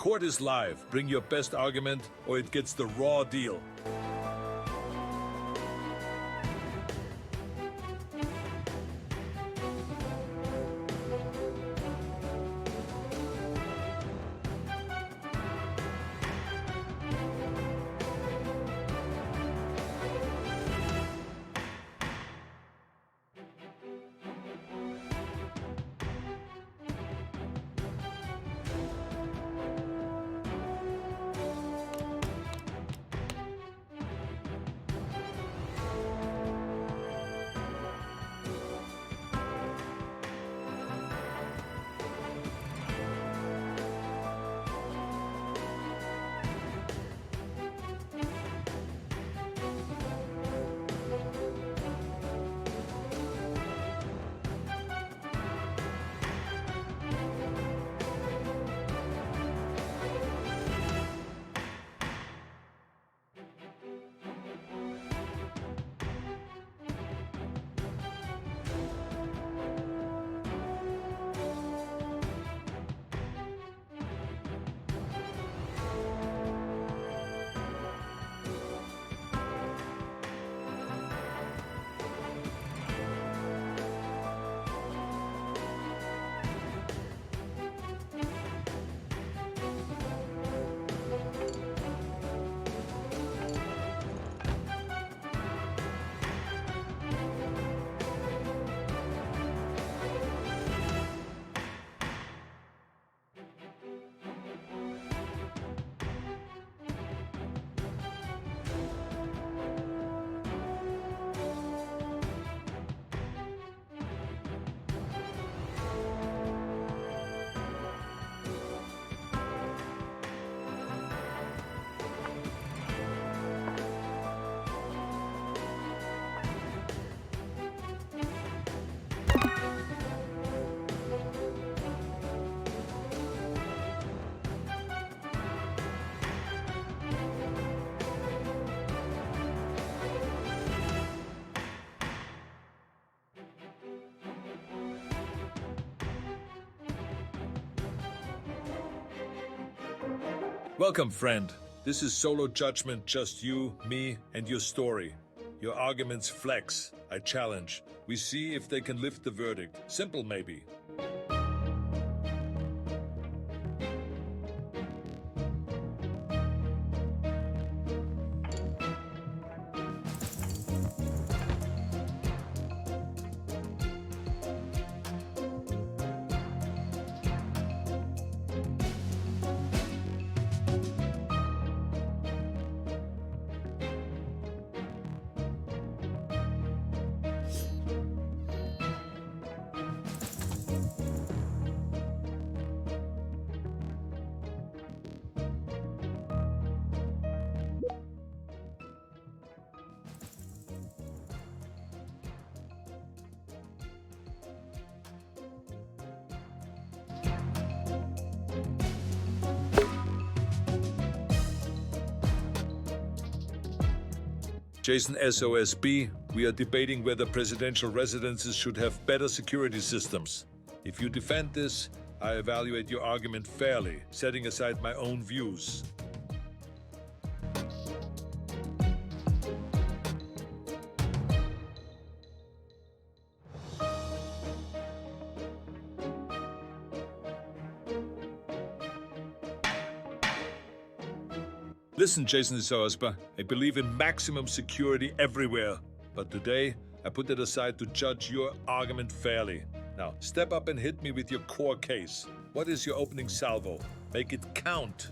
court is live. Bring your best argument or it gets the raw deal. Welcome, friend. This is solo judgment, just you, me, and your story. Your arguments flex. I challenge. We see if they can lift the verdict. Simple, maybe. Jason SOSB, we are debating whether presidential residences should have better security systems. If you defend this, I evaluate your argument fairly, setting aside my own views. Listen, Jason Soaspa, I believe in maximum security everywhere. But today, I put that aside to judge your argument fairly. Now, step up and hit me with your core case. What is your opening salvo? Make it count.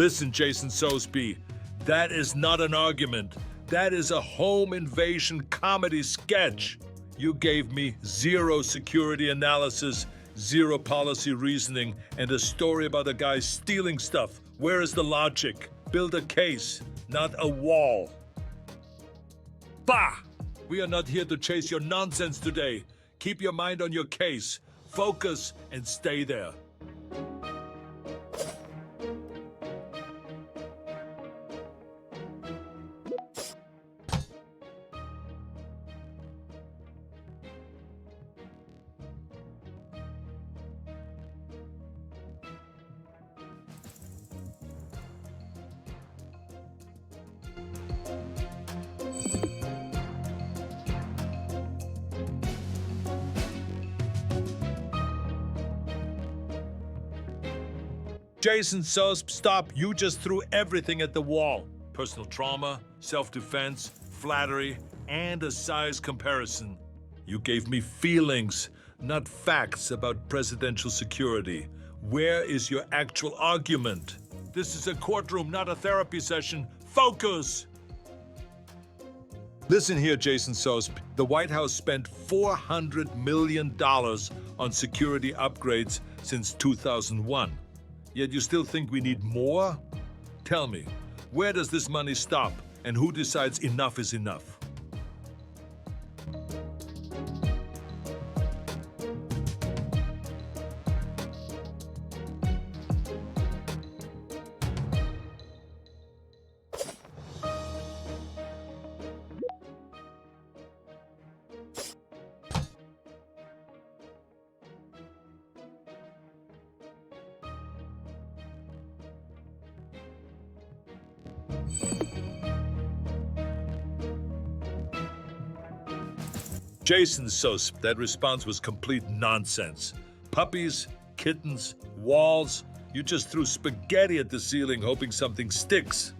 Listen, Jason Soasby, that is not an argument. That is a home invasion comedy sketch. You gave me zero security analysis, zero policy reasoning, and a story about a guy stealing stuff. Where is the logic? Build a case, not a wall. Bah! We are not here to chase your nonsense today. Keep your mind on your case. Focus and stay there. Jason Sosp, stop. You just threw everything at the wall. Personal trauma, self-defense, flattery, and a size comparison. You gave me feelings, not facts about presidential security. Where is your actual argument? This is a courtroom, not a therapy session. Focus! Listen here, Jason Sosp. The White House spent $400 million on security upgrades since 2001. Yet you still think we need more? Tell me, where does this money stop, and who decides enough is enough? Jason Sosp, that response was complete nonsense. Puppies, kittens, walls. You just threw spaghetti at the ceiling hoping something sticks.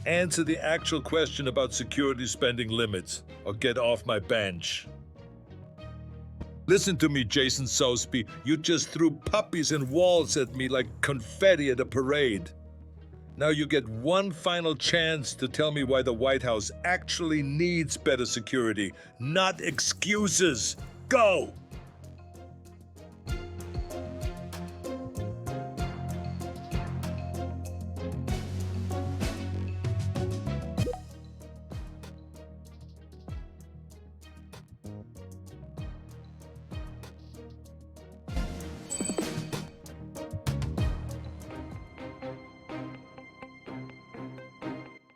Answer the actual question about security spending limits, or get off my bench. Listen to me, Jason Sosp. You just threw puppies and walls at me like confetti at a parade. Now you get one final chance to tell me why the White House actually needs better security, not excuses. Go!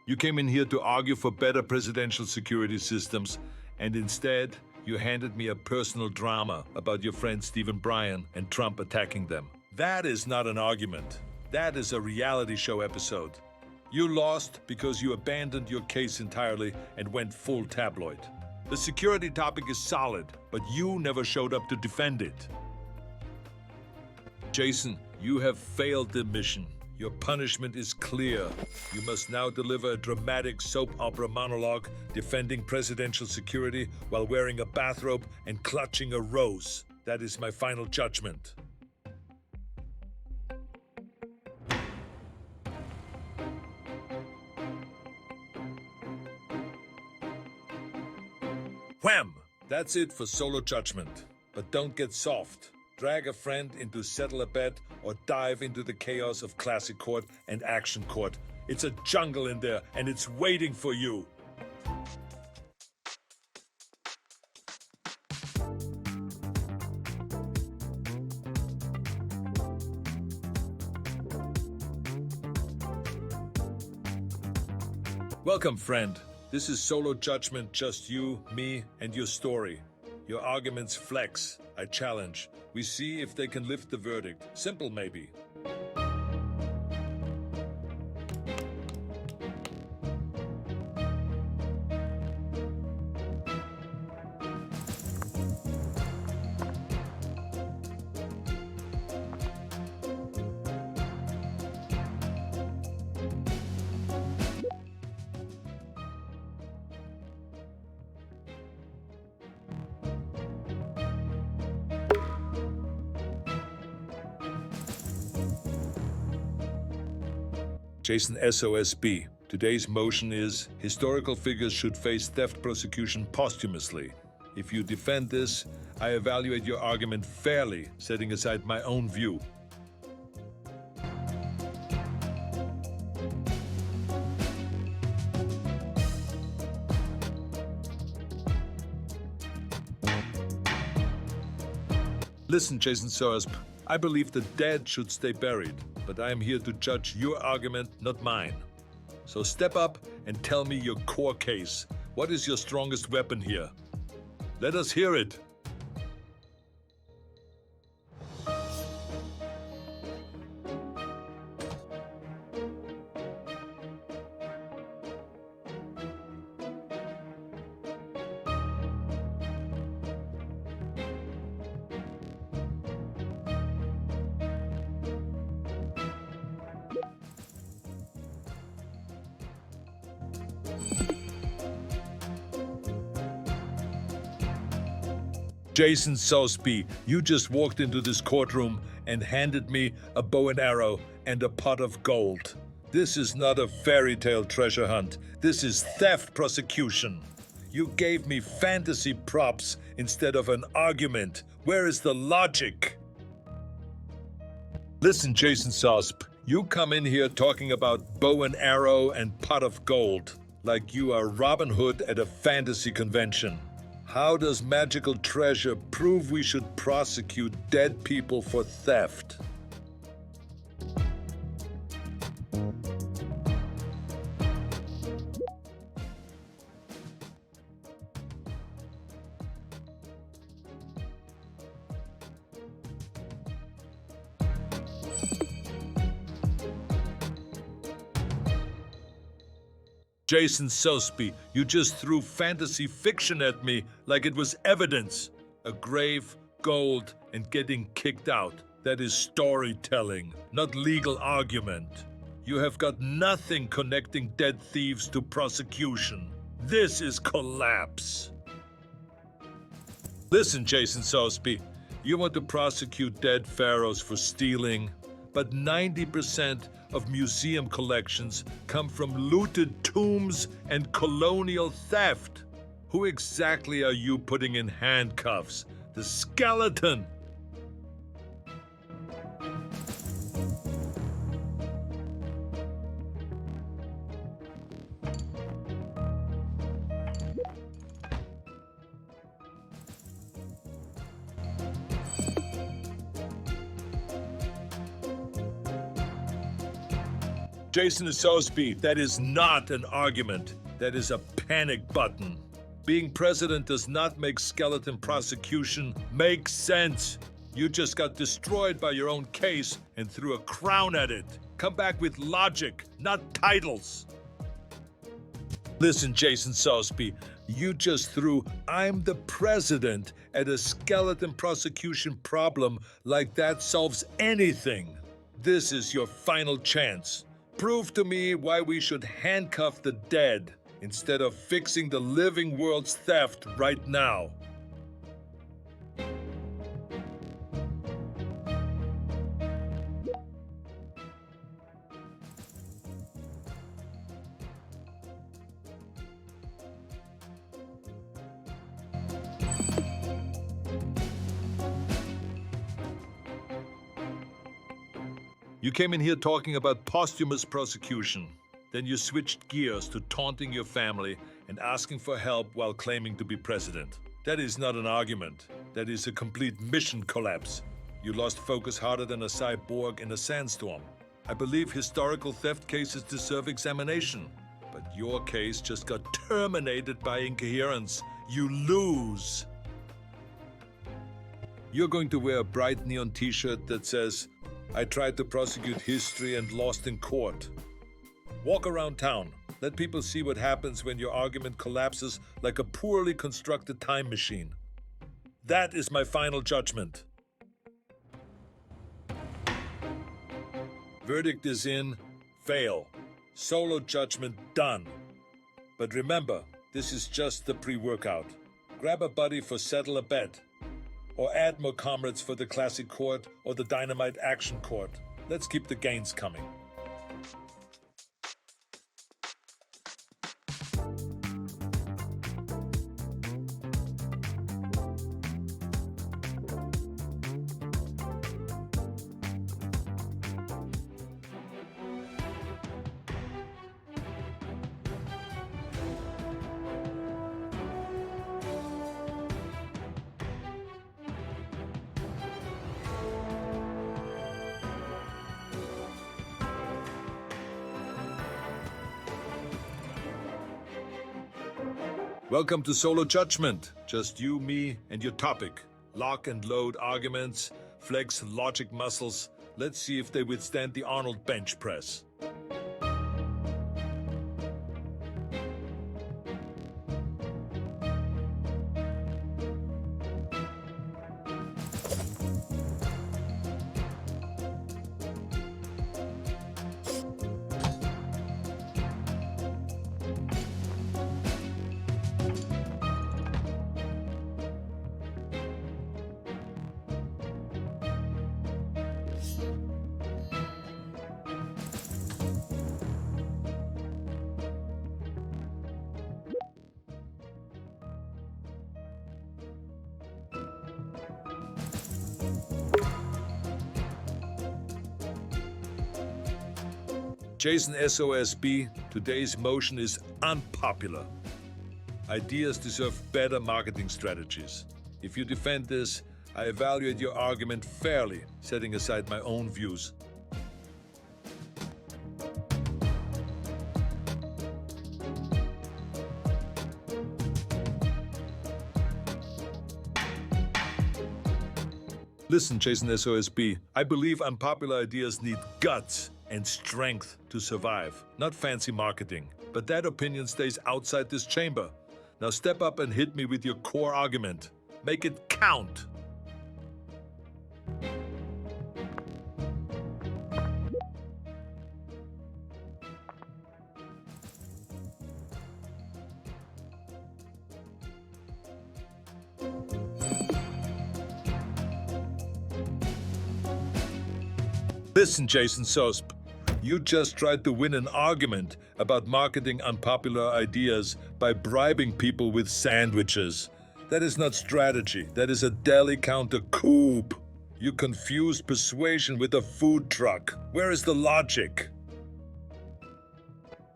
You came in here to argue for better presidential security systems, and instead, you handed me a personal drama about your friend Stephen Bryan and Trump attacking them. That is not an argument. That is a reality show episode. You lost because you abandoned your case entirely and went full tabloid. The security topic is solid, but you never showed up to defend it. Jason, you have failed the mission. Your punishment is clear. You must now deliver a dramatic soap opera monologue defending presidential security while wearing a bathrobe and clutching a rose. That is my final judgment. Wham! That's it for solo judgment. But don't get soft. Drag a friend into settle a bet or dive into the chaos of classic court and action court. It's a jungle in there, and it's waiting for you. Welcome, friend. This is solo judgment, just you, me, and your story. Your arguments flex. I challenge. We see if they can lift the verdict. Simple, maybe. Jason SOSB. Today's motion is historical figures should face theft prosecution posthumously. If you defend this, I evaluate your argument fairly, setting aside my own view. Listen, Jason Sorsp, I believe the dead should stay buried, but I am here to judge your argument, not mine. So step up and tell me your core case. What is your strongest weapon here? Let us hear it. Jason Sosby, you just walked into this courtroom and handed me a bow and arrow and a pot of gold. This is not a fairy tale treasure hunt. This is theft prosecution. You gave me fantasy props instead of an argument. Where is the logic? Listen, Jason Sosp, you come in here talking about bow and arrow and pot of gold like you are Robin Hood at a fantasy convention. How does magical treasure prove we should prosecute dead people for theft? Jason Sosby, you just threw fantasy fiction at me like it was evidence. A grave, gold, and getting kicked out. That is storytelling, not legal argument. You have got nothing connecting dead thieves to prosecution. This is collapse. Listen, Jason Sosby, you want to prosecute dead pharaohs for stealing, but 90% of museum collections come from looted tombs and colonial theft. Who exactly are you putting in handcuffs? The skeleton! Jason Sosby, that is not an argument. That is a panic button. Being president does not make skeleton prosecution make sense. You just got destroyed by your own case and threw a crown at it. Come back with logic, not titles. Listen, Jason Sosby, you just threw "I'm the president" at a skeleton prosecution problem like that solves anything. This is your final chance. Prove to me why we should handcuff the dead instead of fixing the living world's theft right now. You came in here talking about posthumous prosecution. Then you switched gears to taunting your family and asking for help while claiming to be president. That is not an argument. That is a complete mission collapse. You lost focus harder than a cyborg in a sandstorm. I believe historical theft cases deserve examination, but your case just got terminated by incoherence. You lose. You're going to wear a bright neon t-shirt that says, "I tried to prosecute history and lost in court." Walk around town. Let people see what happens when your argument collapses like a poorly constructed time machine. That is my final judgment. Verdict is in, fail. Solo judgment done. But remember, this is just the pre-workout. Grab a buddy for settle a bet. Or add more comrades for the classic court or the dynamite action court. Let's keep the gains coming. Welcome to Solo Judgment. Just you, me, and your topic. Lock and load arguments, flex logic muscles. Let's see if they withstand the Arnold bench press. Jason SOSB, today's motion is unpopular. Ideas deserve better marketing strategies. If you defend this, I evaluate your argument fairly, setting aside my own views. Listen, Jason SOSB, I believe unpopular ideas need guts and strength to survive, not fancy marketing. But that opinion stays outside this chamber. Now step up and hit me with your core argument. Make it count. Listen, Jason SOSB. You just tried to win an argument about marketing unpopular ideas by bribing people with sandwiches. That is not strategy. That is a deli counter coup. You confused persuasion with a food truck. Where is the logic?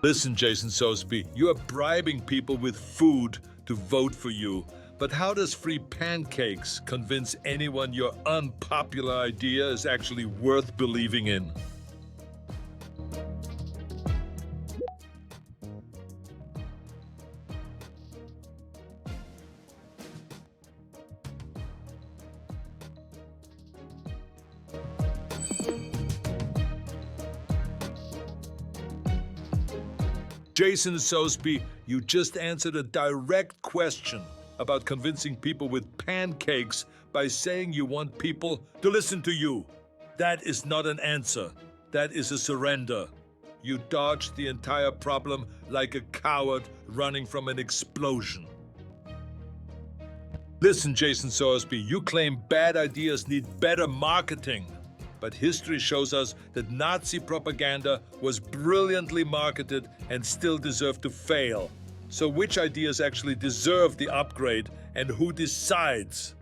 Listen, Jason SOSB, you are bribing people with food to vote for you. But how does free pancakes convince anyone your unpopular idea is actually worth believing in? Jason SOSB, you just answered a direct question about convincing people with pancakes by saying you want people to listen to you. That is not an answer. That is a surrender. You dodged the entire problem like a coward running from an explosion. Listen, Jason SOSB, you claim bad ideas need better marketing. But history shows us that Nazi propaganda was brilliantly marketed and still deserved to fail. So which ideas actually deserve the upgrade and who decides?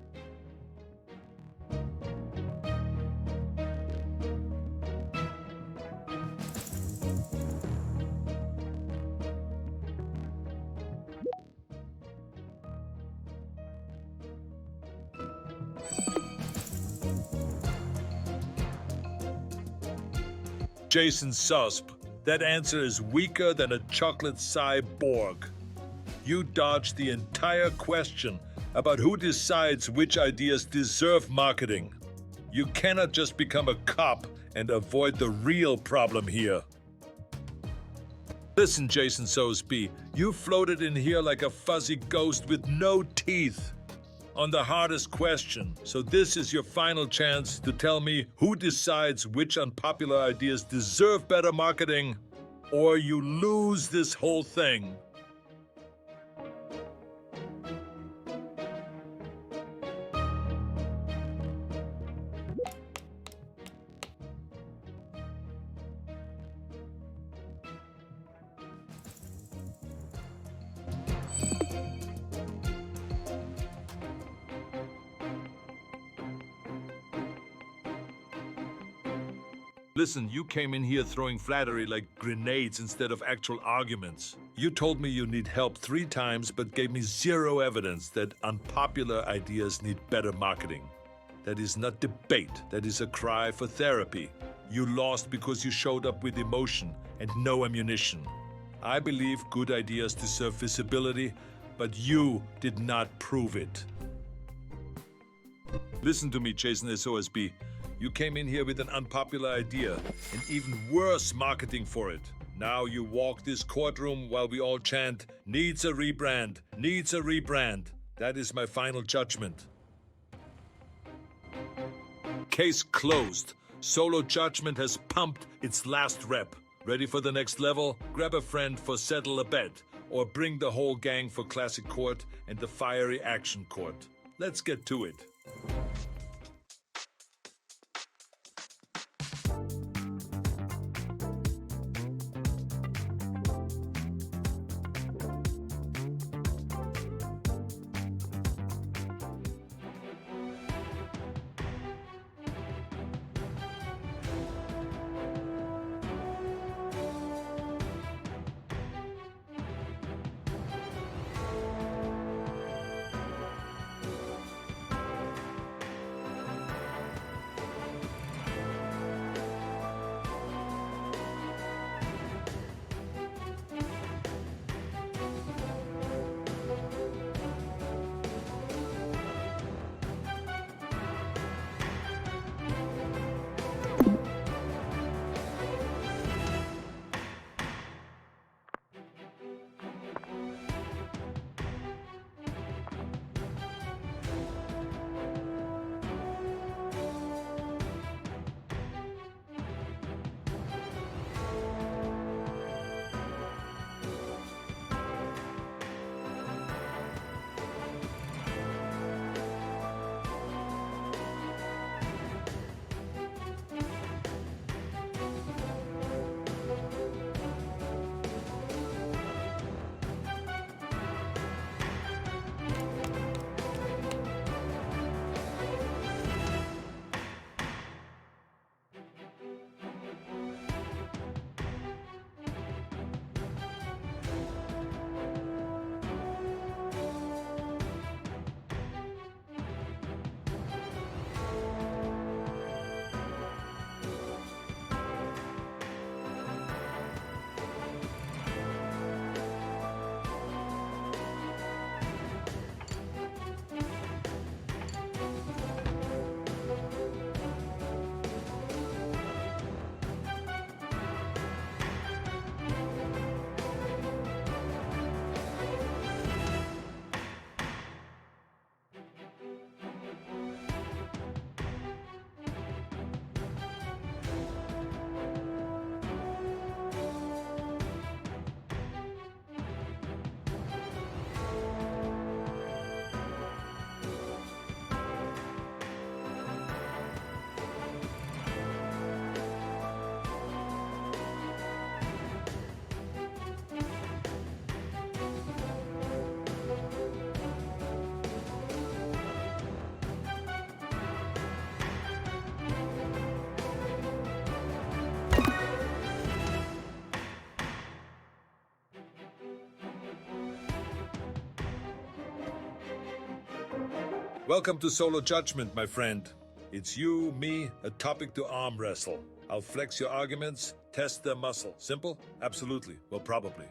Jason SOSB, that answer is weaker than a chocolate cyborg. You dodged the entire question about who decides which ideas deserve marketing. You cannot just become a cop and avoid the real problem here. Listen, Jason SOSB, you floated in here like a fuzzy ghost with no teeth on the hardest question. So this is your final chance to tell me who decides which unpopular ideas deserve better marketing, or you lose this whole thing. Listen, you came in here throwing flattery like grenades instead of actual arguments. You told me you need help 3 times, but gave me 0 evidence that unpopular ideas need better marketing. That is not debate. That is a cry for therapy. You lost because you showed up with emotion and no ammunition. I believe good ideas deserve visibility, but you did not prove it. Listen to me, Jason SOSB. You came in here with an unpopular idea and even worse marketing for it. Now you walk this courtroom while we all chant, "Needs a rebrand, needs a rebrand." That is my final judgment. Case closed. Solo Judgment has pumped its last rep. Ready for the next level? Grab a friend for Settle a Bet, or bring the whole gang for Classic Court and the Fiery Action Court. Let's get to it. Welcome to Solo Judgment, my friend. It's you, me, a topic to arm wrestle. I'll flex your arguments, test their muscle. Simple? Absolutely. Well, probably.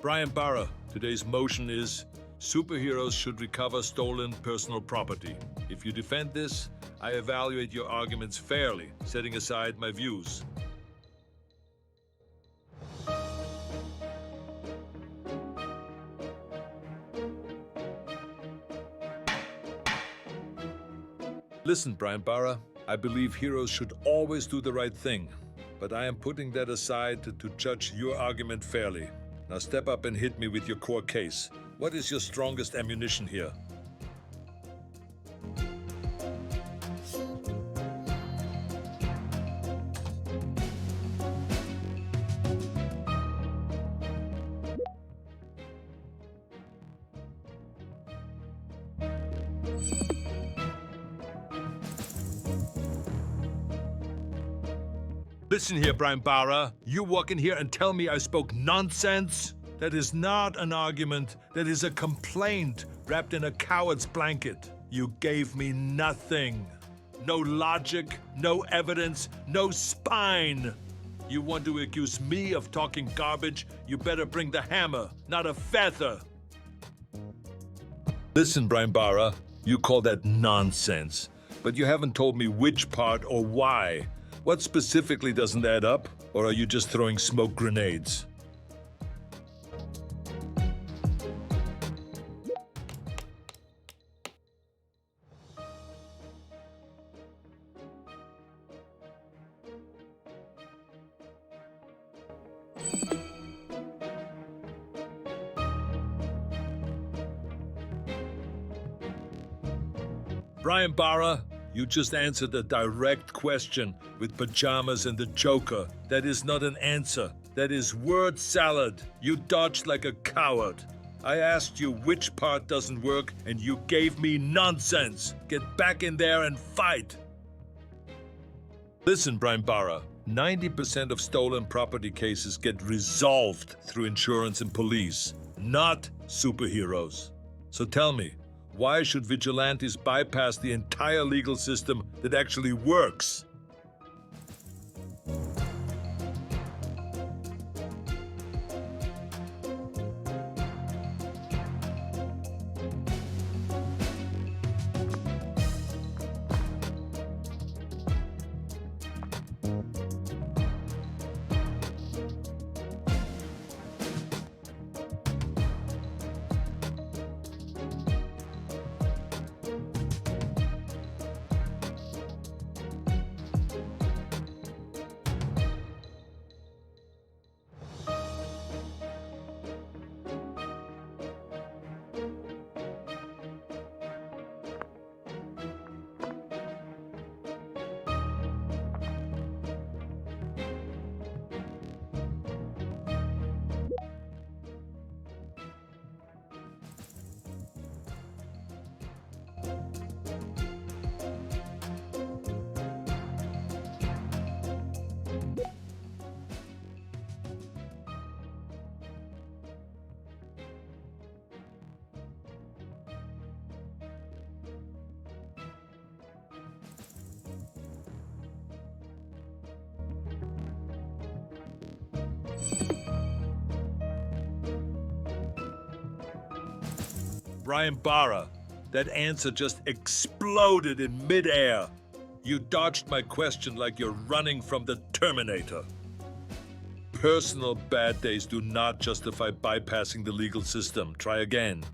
Brian Barra, today's motion is superheroes should recover stolen personal property. If you defend this, I evaluate your arguments fairly, setting aside my views. Listen, Brian Barra, I believe heroes should always do the right thing, but I am putting that aside to judge your argument fairly. Now step up and hit me with your core case. What is your strongest ammunition here? Listen here, Brian Barra. You walk in here and tell me I spoke nonsense? That is not an argument. That is a complaint wrapped in a coward's blanket. You gave me nothing. No logic, no evidence, no spine. You want to accuse me of talking garbage? You better bring the hammer, not a feather. Listen, Brian Barra, you call that nonsense, but you haven't told me which part or why. What specifically doesn't add up, or are you just throwing smoke grenades? Brian Barra, you just answered a direct question with pajamas and the Joker. That is not an answer. That is word salad. You dodged like a coward. I asked you which part doesn't work, and you gave me nonsense. Get back in there and fight. Listen, Brian Barra, 90% of stolen property cases get resolved through insurance and police, not superheroes. So tell me, why should vigilantes bypass the entire legal system that actually works? Brian Barra, that answer just exploded in midair. You dodged my question like you're running from the Terminator. Personal bad days do not justify bypassing the legal system. Try again.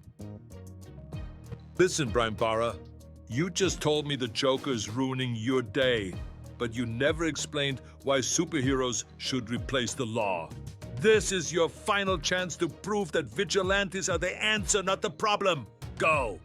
Listen, Brian Barra, you just told me the Joker is ruining your day, but you never explained why superheroes should replace the law. This is your final chance to prove that vigilantes are the answer, not the problem. Go!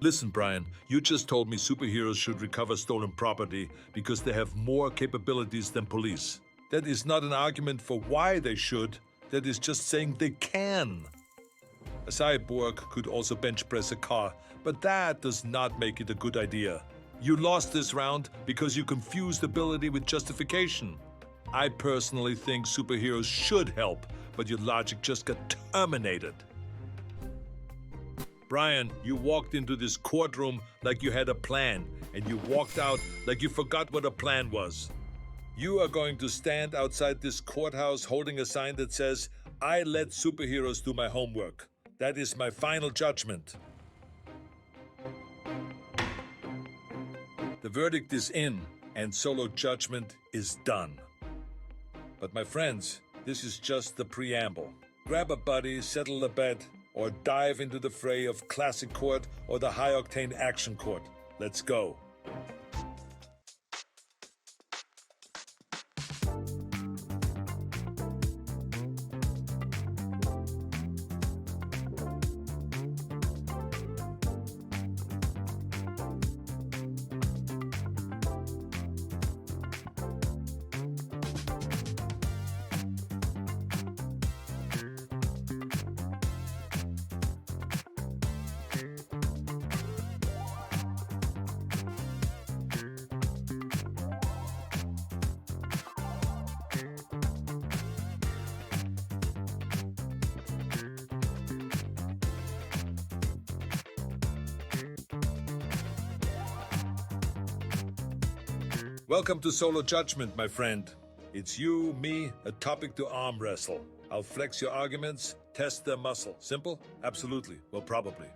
Listen, Brian, you just told me superheroes should recover stolen property because they have more capabilities than police. That is not an argument for why they should. That is just saying they can. A cyborg could also bench press a car, but that does not make it a good idea. You lost this round because you confused ability with justification. I personally think superheroes should help, but your logic just got terminated. Brian, you walked into this courtroom like you had a plan, and you walked out like you forgot what a plan was. You are going to stand outside this courthouse holding a sign that says, "I let superheroes do my homework." That is my final judgment. verdict is in, and solo judgment is done. But my friends, this is just the preamble. Grab a buddy, settle a bet, or dive into the fray of classic court or the high-octane action court. Let's go. Welcome to Solo Judgment, my friend. It's you, me, a topic to arm wrestle. I'll flex your arguments, test their muscle. Simple? Absolutely. Well, probably.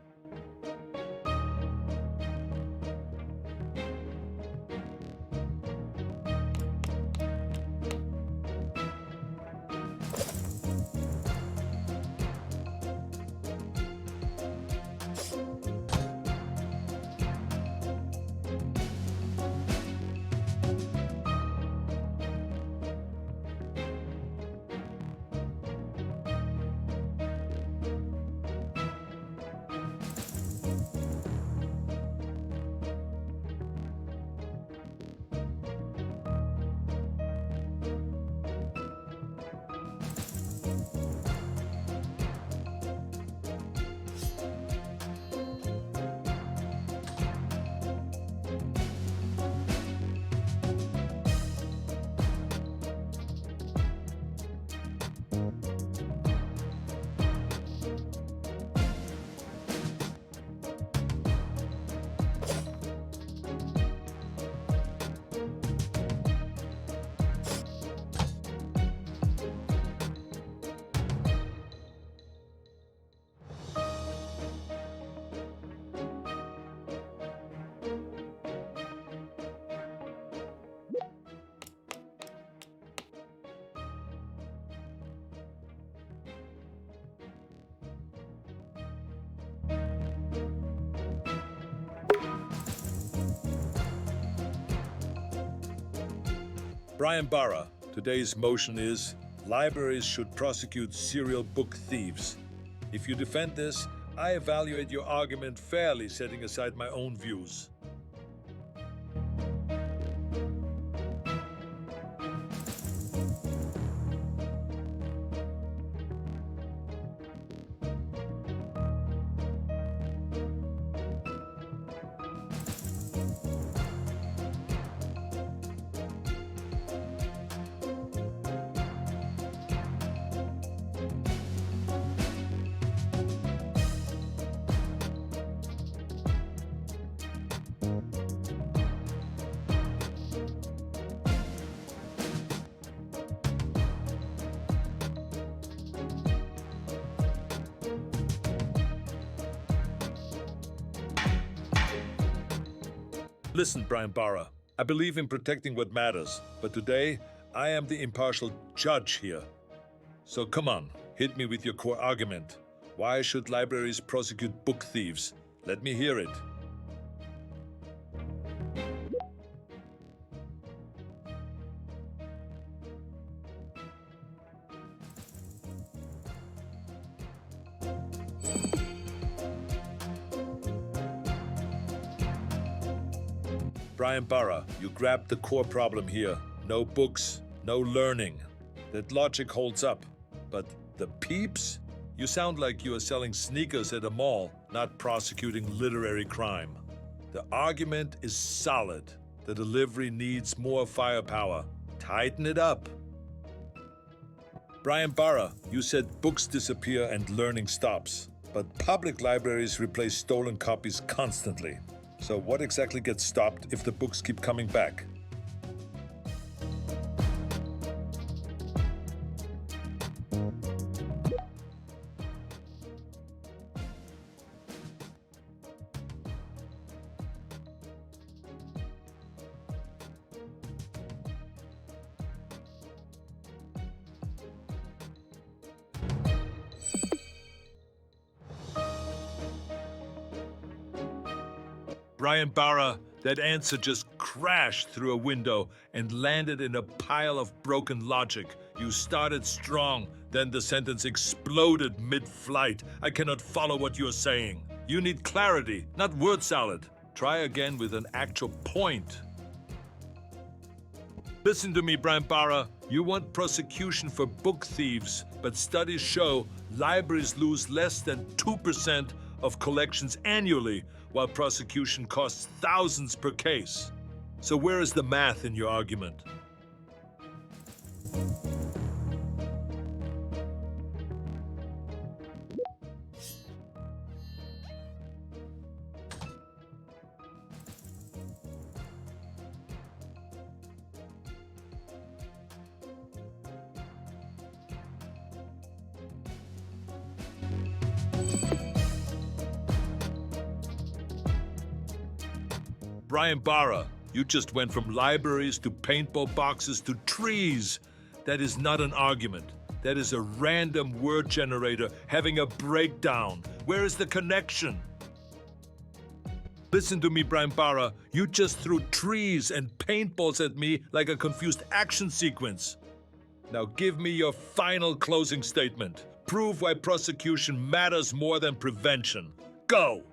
Brian Barra, today's motion is libraries should prosecute serial book thieves. If you defend this, I evaluate your argument fairly, setting aside my own views. Listen, Brian Barra, I believe in protecting what matters, but today I am the impartial judge here. So come on, hit me with your core argument. Why should libraries prosecute book thieves? Let me hear it. Brian Barra, you grabbed the core problem here. No books, no learning. That logic holds up. But the peeps? You sound like you are selling sneakers at a mall, not prosecuting literary crime. The argument is solid. The delivery needs more firepower. Tighten it up. Brian Barra, you said books disappear and learning stops. But public libraries replace stolen copies constantly. So what exactly gets stopped if the books keep coming back? Brian Barra, that answer just crashed through a window and landed in a pile of broken logic. You started strong, then the sentence exploded mid-flight. I cannot follow what you're saying. You need clarity, not word salad. Try again with an actual point. Listen to me, Brian Barra. You want prosecution for book thieves, but studies show libraries lose less than 2% of collections annually, while prosecution costs thousands per case. So where is the math in your argument? Brian Barra, you just went from libraries to paintball boxes to trees. That is not an argument. That is a random word generator having a breakdown. Where is the connection? Listen to me, Brian Barra. You just threw trees and paintballs at me like a confused action sequence. Now give me your final closing statement. Prove why prosecution matters more than prevention. Go!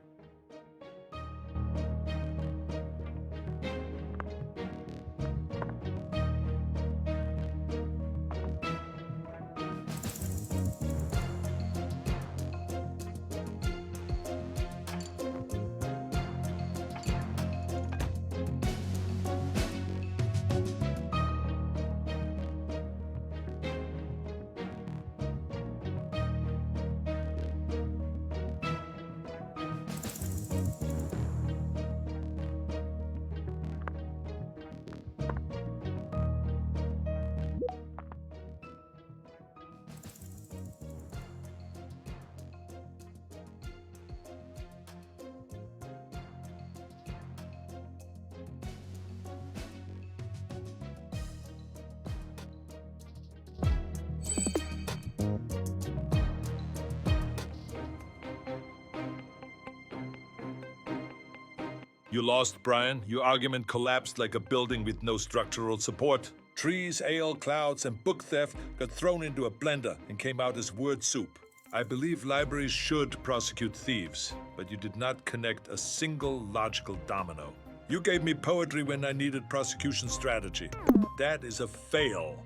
You lost, Brian. Your argument collapsed like a building with no structural support. Trees, ale, clouds, and book theft got thrown into a blender and came out as word soup. I believe libraries should prosecute thieves, but you did not connect a single logical domino. You gave me poetry when I needed prosecution strategy. That is a fail.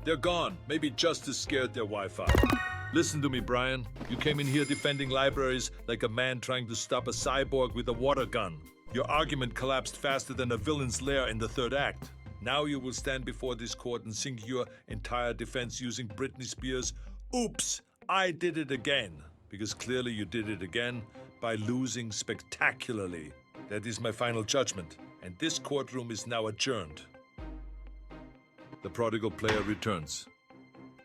They're gone. Maybe justice scared their Wi-Fi. Listen to me, Brian. You came in here defending libraries like a man trying to stop a cyborg with a water gun. Your argument collapsed faster than a villain's lair in the third act. Now you will stand before this court and sing your entire defense using Britney Spears' "Oops, I did it again." Because clearly you did it again by losing spectacularly. That is my final judgment, and this courtroom is now adjourned. The prodigal player returns.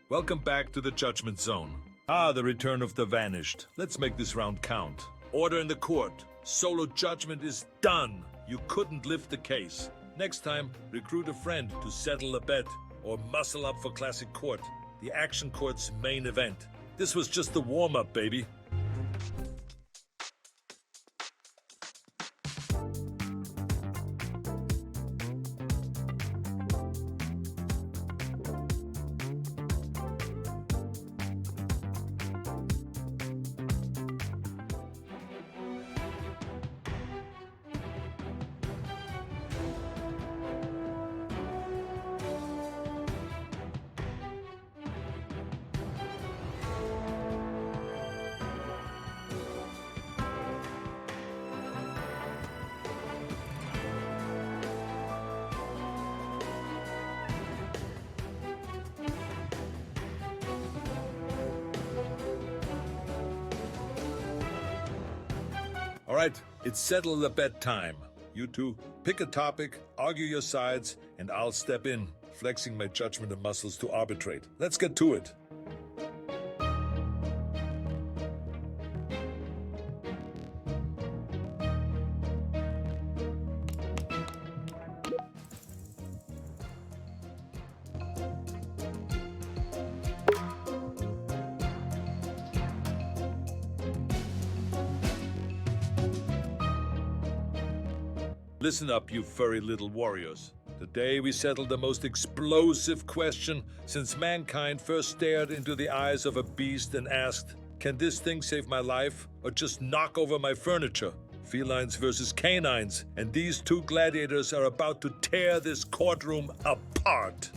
Welcome back to the judgment zone. Ah, the return of the vanished. Let's make this round count. Order in the court. Solo judgment is done. You couldn't lift the case. Next time, recruit a friend to settle a bet or muscle up for Classic Court, the Action Court's main event. This was just the warm-up, baby. All right, it's settle the bet time. You two, pick a topic, argue your sides, and I'll step in, flexing my judgment and muscles to arbitrate. Let's get to it. Listen up, you furry little warriors. Today we settle the most explosive question since mankind first stared into the eyes of a beast and asked, can this thing save my life or just knock over my furniture? Felines versus canines, and these two gladiators are about to tear this courtroom apart.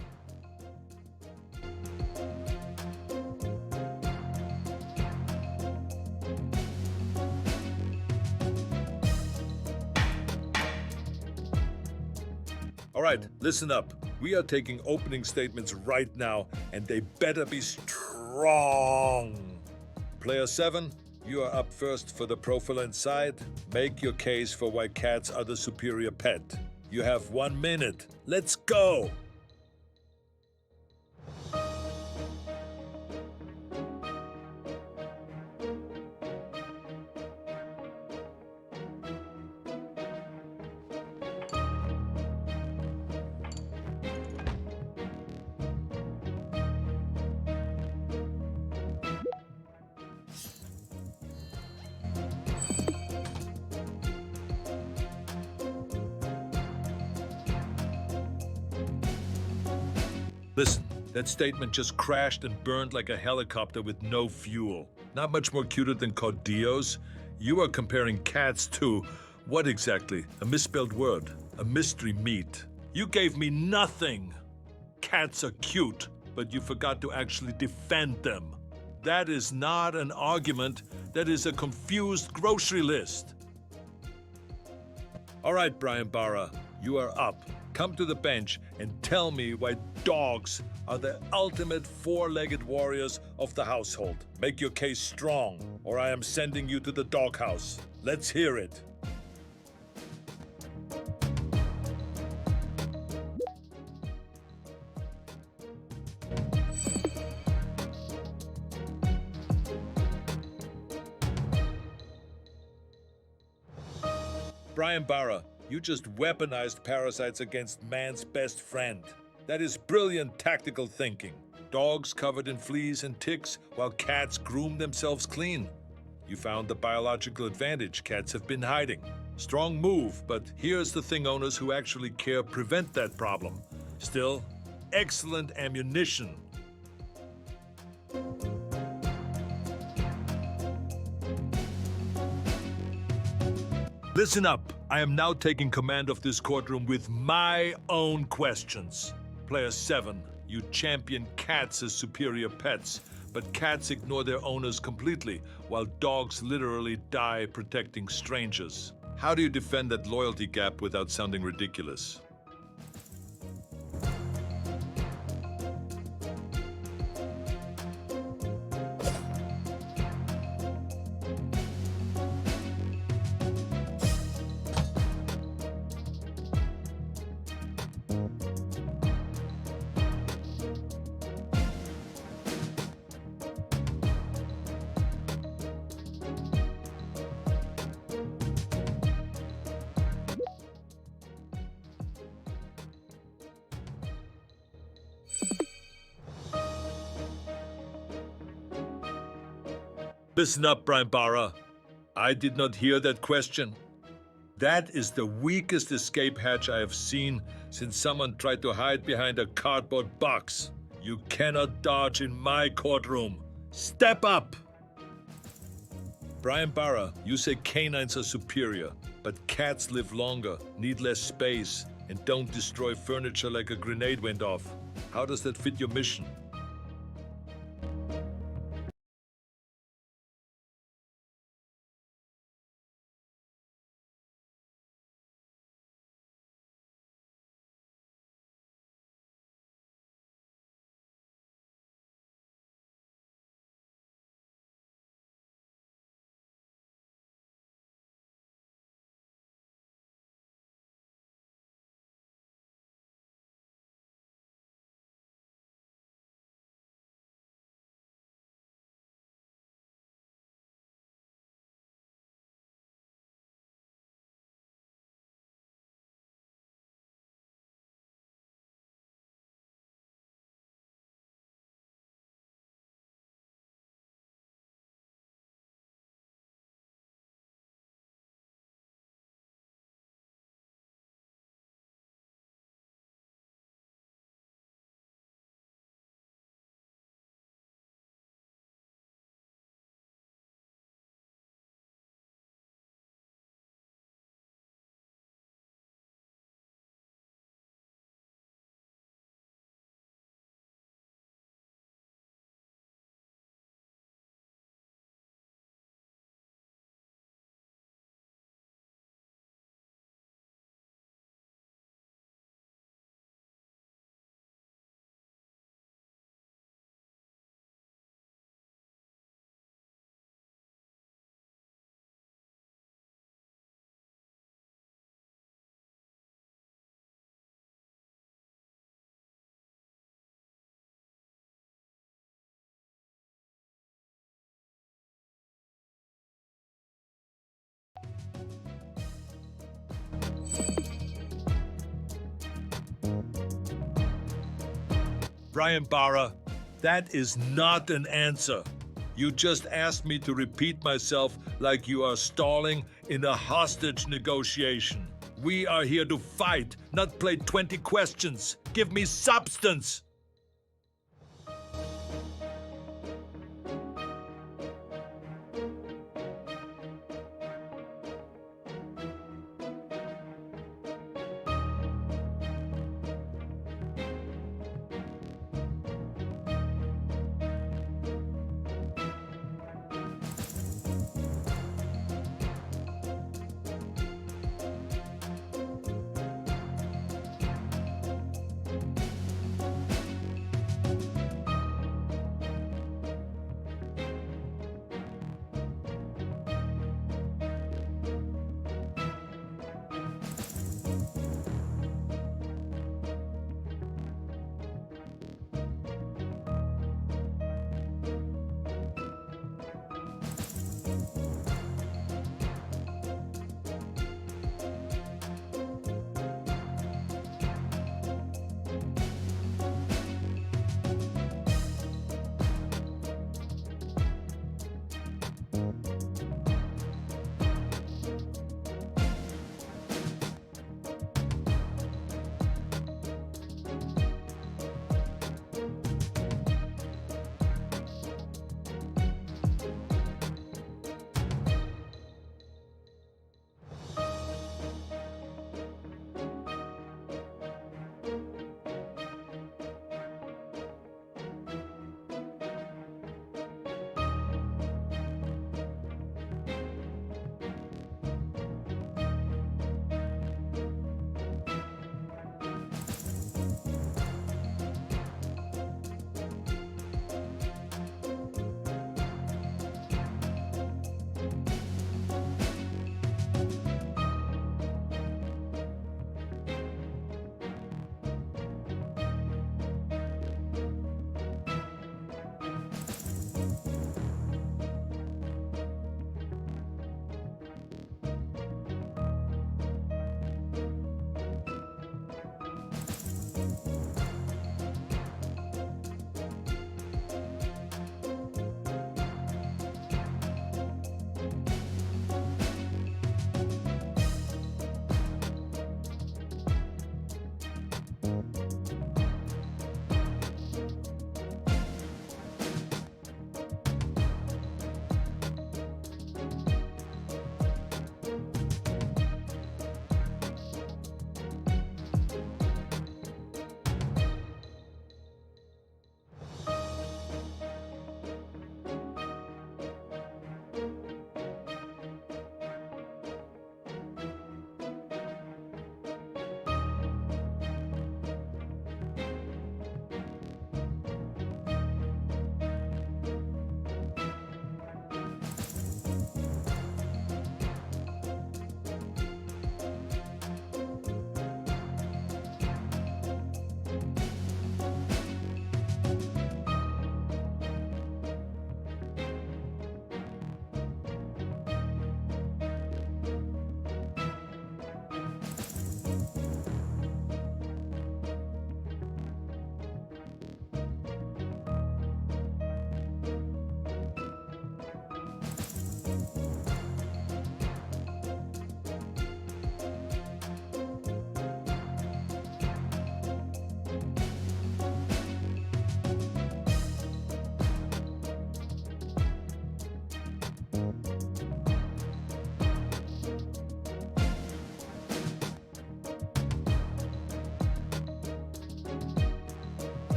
All right, listen up. We are taking opening statements right now, and they better be strong. Player 7, you are up first for the profiline side. Make your case for why cats are the superior pet. You have 1 minute. Let's go! Listen, that statement just crashed and burned like a helicopter with no fuel. Not much more cuter than Caudillos. You are comparing cats to, what exactly? A misspelled word. A mystery meat. You gave me nothing. Cats are cute, but you forgot to actually defend them. That is not an argument. That is a confused grocery list. All right, Brian Barra, you are up. Come to the bench and tell me why dogs are the ultimate four-legged warriors of the household. Make your case strong, or I am sending you to the doghouse. Let's hear it. Brian Barra, you just weaponized parasites against man's best friend. That is brilliant tactical thinking. Dogs covered in fleas and ticks, while cats groom themselves clean. You found the biological advantage cats have been hiding. Strong move, but here's the thing owners who actually care prevent that problem. Still, excellent ammunition. Listen up. I am now taking command of this courtroom with my own questions. Player 7, you champion cats as superior pets, but cats ignore their owners completely, while dogs literally die protecting strangers. How do you defend that loyalty gap without sounding ridiculous? Listen up, Brian Barra. I did not hear that question. That is the weakest escape hatch I have seen since someone tried to hide behind a cardboard box. You cannot dodge in my courtroom. Step up! Brian Barra, you say canines are superior, but cats live longer, need less space, and don't destroy furniture like a grenade went off. How does that fit your mission? Brian Barra, that is not an answer. You just asked me to repeat myself like you are stalling in a hostage negotiation. We are here to fight, not play 20 questions. Give me substance.